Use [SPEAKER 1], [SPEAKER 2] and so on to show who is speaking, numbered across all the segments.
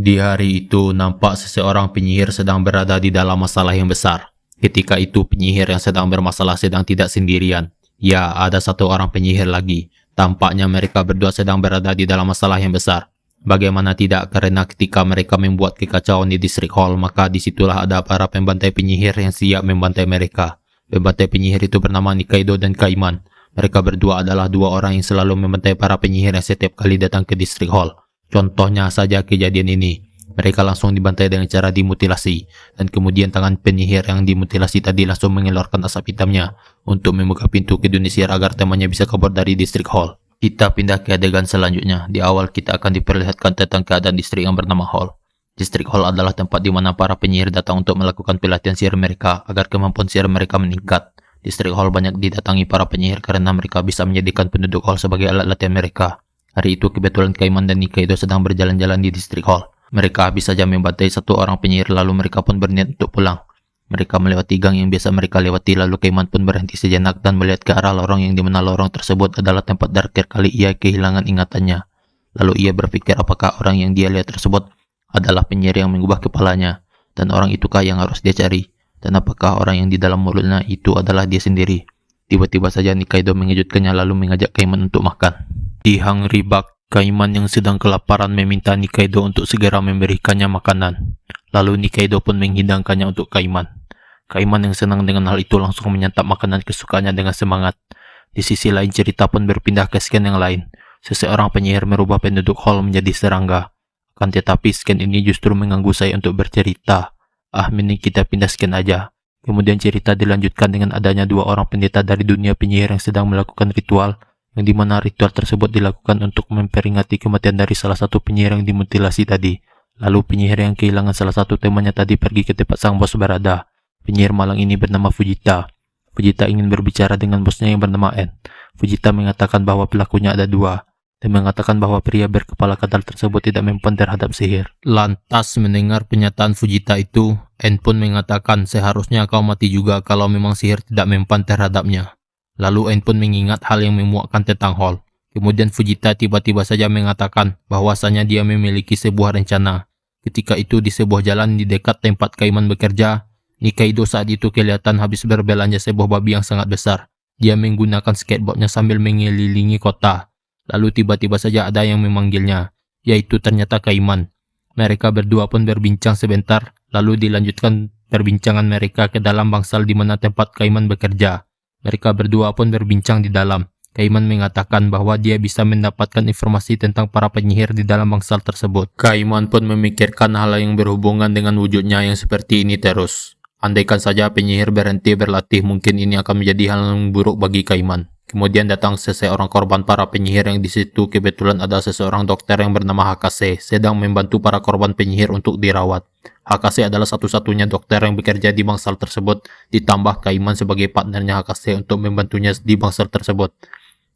[SPEAKER 1] Di hari itu, nampak seseorang penyihir sedang berada di dalam masalah yang besar. Ketika itu, penyihir yang sedang bermasalah sedang tidak sendirian. Ya, ada satu orang penyihir lagi. Tampaknya mereka berdua sedang berada di dalam masalah yang besar. Bagaimana tidak, karena ketika mereka membuat kekacauan di distrik hall, maka disitulah ada para pembantai penyihir yang siap membantai mereka. Pembantai penyihir itu bernama Nikaido dan Kaiman. Mereka berdua adalah dua orang yang selalu membantai para penyihir yang setiap kali datang ke distrik hall. Contohnya saja kejadian ini. Mereka langsung dibantai dengan cara dimutilasi, dan kemudian tangan penyihir yang dimutilasi tadi langsung mengeluarkan asap hitamnya untuk membuka pintu ke dunia sihir agar temannya bisa kabur dari distrik hall. Kita pindah ke adegan selanjutnya. Di awal kita akan diperlihatkan tentang keadaan distrik yang bernama Hall. Distrik Hall adalah tempat di mana para penyihir datang untuk melakukan pelatihan sihir mereka agar kemampuan sihir mereka meningkat. Distrik Hall banyak didatangi para penyihir karena mereka bisa menjadikan penduduk Hall sebagai alat latihan mereka. Hari itu kebetulan Kaiman dan Nikaido sedang berjalan-jalan di distrik Hall. Mereka habis saja membantai satu orang penyihir lalu mereka pun berniat untuk pulang. Mereka melewati gang yang biasa mereka lewati lalu Kaiman pun berhenti sejenak dan melihat ke arah lorong yang dimana lorong tersebut adalah tempat terakhir kali ia kehilangan ingatannya. Lalu ia berpikir apakah orang yang dia lihat tersebut adalah penyihir yang mengubah kepalanya dan orang itukah yang harus dia cari dan apakah orang yang di dalam mulutnya itu adalah dia sendiri. Tiba-tiba saja Nikaido mengejutkannya lalu mengajak Kaiman untuk makan. Di Hungry Buck, Kaiman yang sedang kelaparan meminta Nikaido untuk segera memberikannya makanan. Lalu Nikaido pun menghidangkannya untuk Kaiman. Kaiman yang senang dengan hal itu langsung menyantap makanan kesukaannya dengan semangat. Di sisi lain cerita pun berpindah ke scan yang lain. Seseorang penyihir merubah penduduk Hall menjadi serangga. Akan tetapi scan ini justru mengganggu saya untuk bercerita. Mending kita pindah scan aja. Kemudian cerita dilanjutkan dengan adanya dua orang pendeta dari dunia penyihir yang sedang melakukan ritual, yang dimana ritual tersebut dilakukan untuk memperingati kematian dari salah satu penyihir yang dimutilasi tadi. Lalu penyihir yang kehilangan salah satu temannya tadi pergi ke tempat sang bos berada. Penyihir malang ini bernama Fujita. Fujita ingin berbicara dengan bosnya yang bernama En. Fujita mengatakan bahwa pelakunya ada dua, dan mengatakan bahwa pria berkepala kadal tersebut tidak mempan terhadap sihir. Lantas mendengar pernyataan Fujita itu, En pun mengatakan seharusnya kau mati juga kalau memang sihir tidak mempan terhadapnya. Lalu En pun mengingat hal yang memuakkan tentang Hall. Kemudian Fujita tiba-tiba saja mengatakan bahwasanya dia memiliki sebuah rencana. Ketika itu di sebuah jalan di dekat tempat Kaiman bekerja, Nikaido saat itu kelihatan habis berbelanja sebuah babi yang sangat besar. Dia menggunakan skateboardnya sambil mengelilingi kota. Lalu tiba-tiba saja ada yang memanggilnya, yaitu ternyata Kaiman. Mereka berdua pun berbincang sebentar, lalu dilanjutkan perbincangan mereka ke dalam bangsal di mana tempat Kaiman bekerja. Mereka berdua pun berbincang di dalam. Kaiman mengatakan bahwa dia bisa mendapatkan informasi tentang para penyihir di dalam bangsal tersebut. Kaiman pun memikirkan hal yang berhubungan dengan wujudnya yang seperti ini terus. Andaikan saja penyihir berhenti berlatih, mungkin ini akan menjadi hal yang buruk bagi Kaiman. Kemudian datang seseorang korban para penyihir yang di situ kebetulan ada seseorang dokter yang bernama Hakase sedang membantu para korban penyihir untuk dirawat. Hakase adalah satu-satunya dokter yang bekerja di bangsal tersebut, ditambah Kaiman sebagai partnernya Hakase untuk membantunya di bangsal tersebut.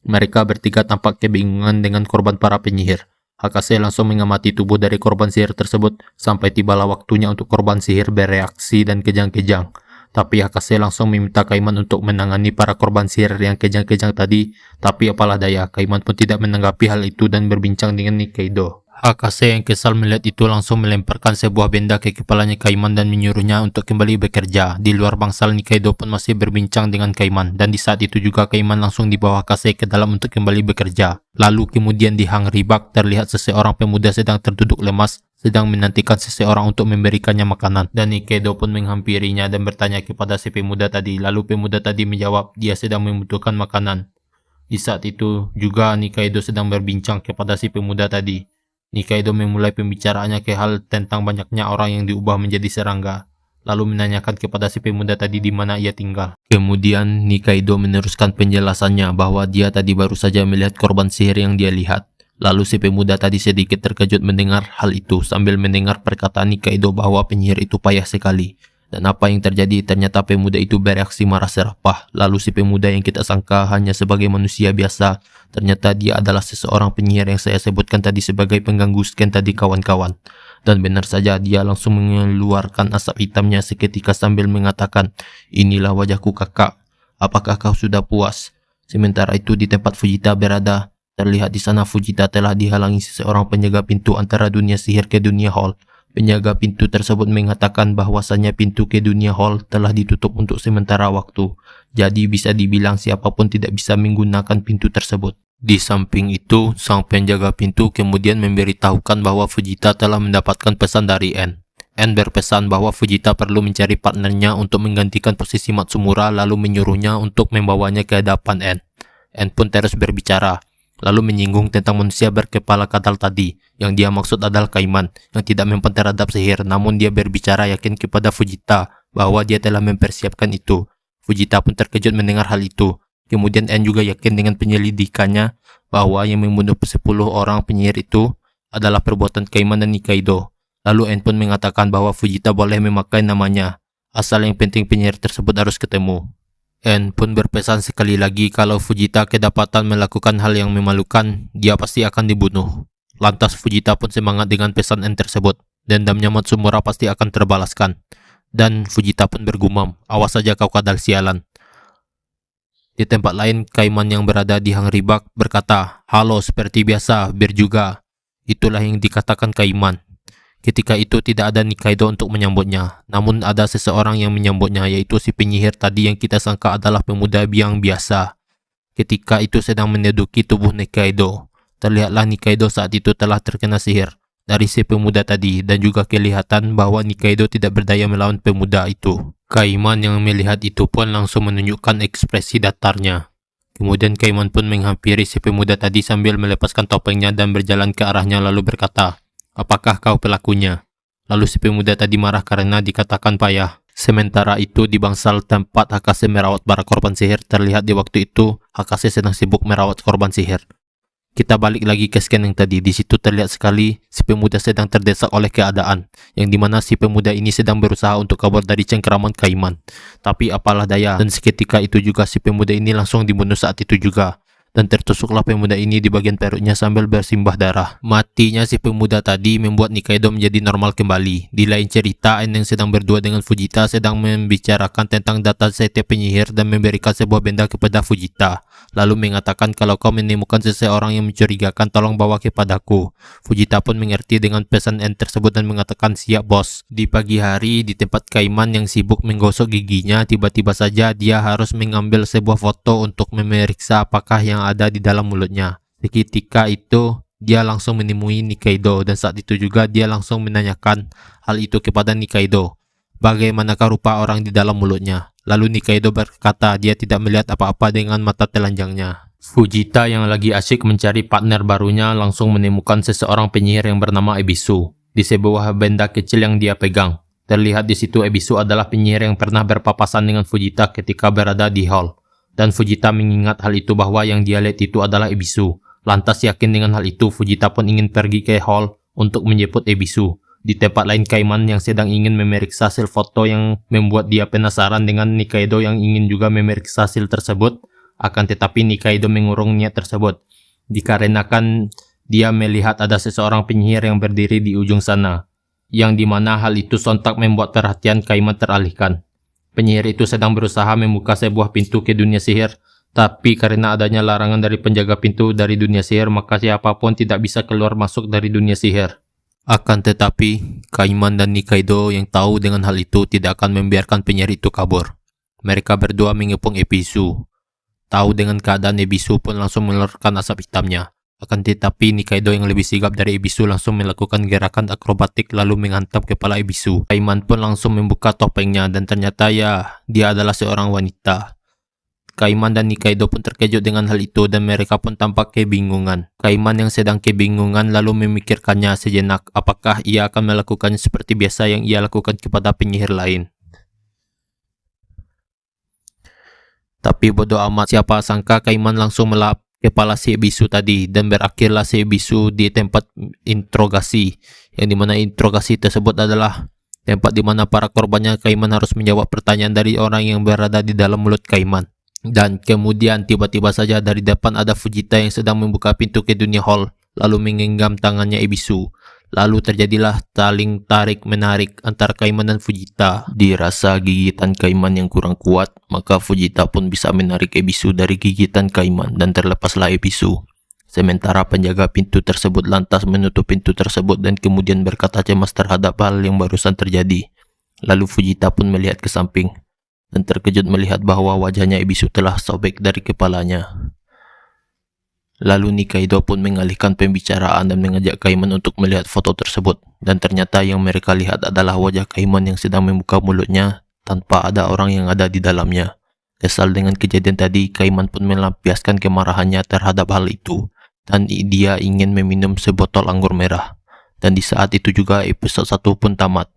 [SPEAKER 1] Mereka bertiga tampak kebingungan dengan korban para penyihir. Hakase langsung mengamati tubuh dari korban sihir tersebut sampai tibalah waktunya untuk korban sihir bereaksi dan kejang-kejang. Tapi Hakase langsung meminta Kaiman untuk menangani para korban sihir yang kejang-kejang tadi. Tapi apalah daya, Kaiman pun tidak menanggapi hal itu dan berbincang dengan Nikaido. Hakase yang kesal melihat itu langsung melemparkan sebuah benda ke kepalanya Kaiman dan menyuruhnya untuk kembali bekerja. Di luar bangsal, Nikaido pun masih berbincang dengan Kaiman, dan di saat itu juga Kaiman langsung dibawa Hakase ke dalam untuk kembali bekerja. Lalu kemudian di Hungry Buck terlihat seseorang pemuda sedang terduduk lemas, sedang menantikan seseorang untuk memberikannya makanan. Dan Nikaido pun menghampirinya dan bertanya kepada si pemuda tadi. Lalu pemuda tadi menjawab dia sedang membutuhkan makanan. Di saat itu juga Nikaido sedang berbincang kepada si pemuda tadi. Nikaido memulai pembicaraannya ke hal tentang banyaknya orang yang diubah menjadi serangga, lalu menanyakan kepada si pemuda tadi di mana ia tinggal. Kemudian Nikaido meneruskan penjelasannya bahwa dia tadi baru saja melihat korban sihir yang dia lihat. Lalu si pemuda tadi sedikit terkejut mendengar hal itu sambil mendengar perkataan Nikaido bahwa penyihir itu payah sekali. Dan apa yang terjadi, ternyata pemuda itu bereaksi marah serapah. Lalu si pemuda yang kita sangka hanya sebagai manusia biasa, ternyata dia adalah seseorang penyihir yang saya sebutkan tadi sebagai pengganggu scan tadi kawan-kawan. Dan benar saja dia langsung mengeluarkan asap hitamnya seketika sambil mengatakan, "Inilah wajahku kakak, apakah kau sudah puas?" Sementara itu di tempat Fujita berada, Terlihat di sana Fujita telah dihalangi seseorang penjaga pintu antara dunia sihir ke dunia hall. Penjaga pintu tersebut mengatakan bahwasannya pintu ke dunia hall telah ditutup untuk sementara waktu. Jadi bisa dibilang siapapun tidak bisa menggunakan pintu tersebut. Di samping itu, sang penjaga pintu kemudian memberitahukan bahwa Fujita telah mendapatkan pesan dari N. N berpesan bahwa Fujita perlu mencari partnernya untuk menggantikan posisi Matsumura lalu menyuruhnya untuk membawanya ke hadapan N. N pun terus berbicara, lalu menyinggung tentang manusia berkepala kadal tadi, yang dia maksud adalah Kaiman, yang tidak mempan terhadap sihir, namun dia berbicara yakin kepada Fujita bahwa dia telah mempersiapkan itu. Fujita pun terkejut mendengar hal itu. Kemudian N juga yakin dengan penyelidikannya bahwa yang membunuh 10 orang penyihir itu adalah perbuatan Kaiman dan Nikaido. Lalu N pun mengatakan bahwa Fujita boleh memakai namanya, asal yang penting penyihir tersebut harus ketemu. N pun berpesan sekali lagi kalau Fujita kedapatan melakukan hal yang memalukan, dia pasti akan dibunuh. Lantas Fujita pun semangat dengan pesan N tersebut. Dendamnya Matsumura pasti akan terbalaskan. Dan Fujita pun bergumam, awas saja kau kadal sialan. Di tempat lain, Kaiman yang berada di Hang Ribak berkata, halo seperti biasa, Bir juga. Itulah yang dikatakan Kaiman. Ketika itu tidak ada Nikaido untuk menyambutnya, namun ada seseorang yang menyambutnya, yaitu si penyihir tadi yang kita sangka adalah pemuda biang biasa. Ketika itu sedang menduduki tubuh Nikaido, terlihatlah Nikaido saat itu telah terkena sihir dari si pemuda tadi, dan juga kelihatan bahwa Nikaido tidak berdaya melawan pemuda itu. Kaiman yang melihat itu pun langsung menunjukkan ekspresi datarnya. Kemudian Kaiman pun menghampiri si pemuda tadi sambil melepaskan topengnya dan berjalan ke arahnya lalu berkata, apakah kau pelakunya? Lalu si pemuda tadi marah karena dikatakan payah. Sementara itu di bangsal tempat Hakase merawat para korban sihir, terlihat di waktu itu Hakase sedang sibuk merawat korban sihir. Kita balik lagi ke scan yang tadi. Di situ terlihat sekali si pemuda sedang terdesak oleh keadaan, yang dimana si pemuda ini sedang berusaha untuk kabur dari cengkeraman Kaiman. Tapi apalah daya, dan seketika itu juga si pemuda ini langsung dibunuh saat itu juga. Dan tertusuklah pemuda ini di bagian perutnya sambil bersimbah darah. Matinya si pemuda tadi membuat Nikaido menjadi normal kembali. Di lain cerita, N yang sedang berdua dengan Fujita sedang membicarakan tentang data setiap penyihir dan memberikan sebuah benda kepada Fujita. Lalu mengatakan kalau kau menemukan seseorang yang mencurigakan, tolong bawa kepadaku. Fujita pun mengerti dengan pesan N tersebut dan mengatakan siap bos. Di pagi hari, di tempat Kaiman yang sibuk menggosok giginya, tiba-tiba saja dia harus mengambil sebuah foto untuk memeriksa apakah yang ada di dalam mulutnya. Seketika itu, dia langsung menemui Nikaido dan saat itu juga dia langsung menanyakan hal itu kepada Nikaido. Bagaimanakah rupa orang di dalam mulutnya? Lalu Nikaido berkata dia tidak melihat apa-apa dengan mata telanjangnya. Fujita yang lagi asyik mencari partner barunya langsung menemukan seseorang penyihir yang bernama Ebisu di sebuah benda kecil yang dia pegang. Terlihat di situ Ebisu adalah penyihir yang pernah berpapasan dengan Fujita ketika berada di hall. Dan Fujita mengingat hal itu bahwa yang dia lihat itu adalah Ebisu. Lantas yakin dengan hal itu, Fujita pun ingin pergi ke hall untuk menjemput Ebisu. Di tempat lain, Kaiman yang sedang ingin memeriksa hasil foto yang membuat dia penasaran dengan Nikaido yang ingin juga memeriksa hasil tersebut. Akan tetapi Nikaido mengurung niat tersebut, dikarenakan dia melihat ada seseorang penyihir yang berdiri di ujung sana, yang dimana hal itu sontak membuat perhatian Kaiman teralihkan. Penyihir itu sedang berusaha membuka sebuah pintu ke dunia sihir, tapi karena adanya larangan dari penjaga pintu dari dunia sihir, maka siapapun tidak bisa keluar masuk dari dunia sihir. Akan tetapi, Kaiman dan Nikaido yang tahu dengan hal itu tidak akan membiarkan penyihir itu kabur. Mereka berdua mengepung Ebisu. Tahu dengan keadaan Ebisu pun langsung mengeluarkan asap hitamnya. Akan tetapi Nikaido yang lebih sigap dari Ebisu langsung melakukan gerakan akrobatik lalu menghantam kepala Ebisu. Kaiman pun langsung membuka topengnya dan ternyata ya, dia adalah seorang wanita. Kaiman dan Nikaido pun terkejut dengan hal itu dan mereka pun tampak kebingungan. Kaiman yang sedang kebingungan lalu memikirkannya sejenak apakah ia akan melakukannya seperti biasa yang ia lakukan kepada penyihir lain. Tapi bodoh amat, siapa sangka Kaiman langsung melap kepala si Ebisu tadi dan berakhirlah si Ebisu di tempat interogasi, yang dimana interogasi tersebut adalah tempat dimana para korbannya Kaiman harus menjawab pertanyaan dari orang yang berada di dalam mulut Kaiman. Dan kemudian tiba-tiba saja dari depan ada Fujita yang sedang membuka pintu ke dunia hall lalu menggenggam tangannya Ebisu. Lalu terjadilah saling tarik-menarik antara Kaiman dan Fujita. Dirasa gigitan Kaiman yang kurang kuat, maka Fujita pun bisa menarik Ebisu dari gigitan Kaiman dan terlepaslah Ebisu. Sementara penjaga pintu tersebut lantas menutup pintu tersebut dan kemudian berkata cemas terhadap hal yang barusan terjadi. Lalu Fujita pun melihat ke samping dan terkejut melihat bahwa wajahnya Ebisu telah sobek dari kepalanya. Lalu Nikaido pun mengalihkan pembicaraan dan mengajak Kaimon untuk melihat foto tersebut. Dan ternyata yang mereka lihat adalah wajah Kaimon yang sedang membuka mulutnya tanpa ada orang yang ada di dalamnya. Kesal dengan kejadian tadi, Kaimon pun melampiaskan kemarahannya terhadap hal itu. Dan dia ingin meminum sebotol anggur merah. Dan di saat itu juga episode 1 pun tamat.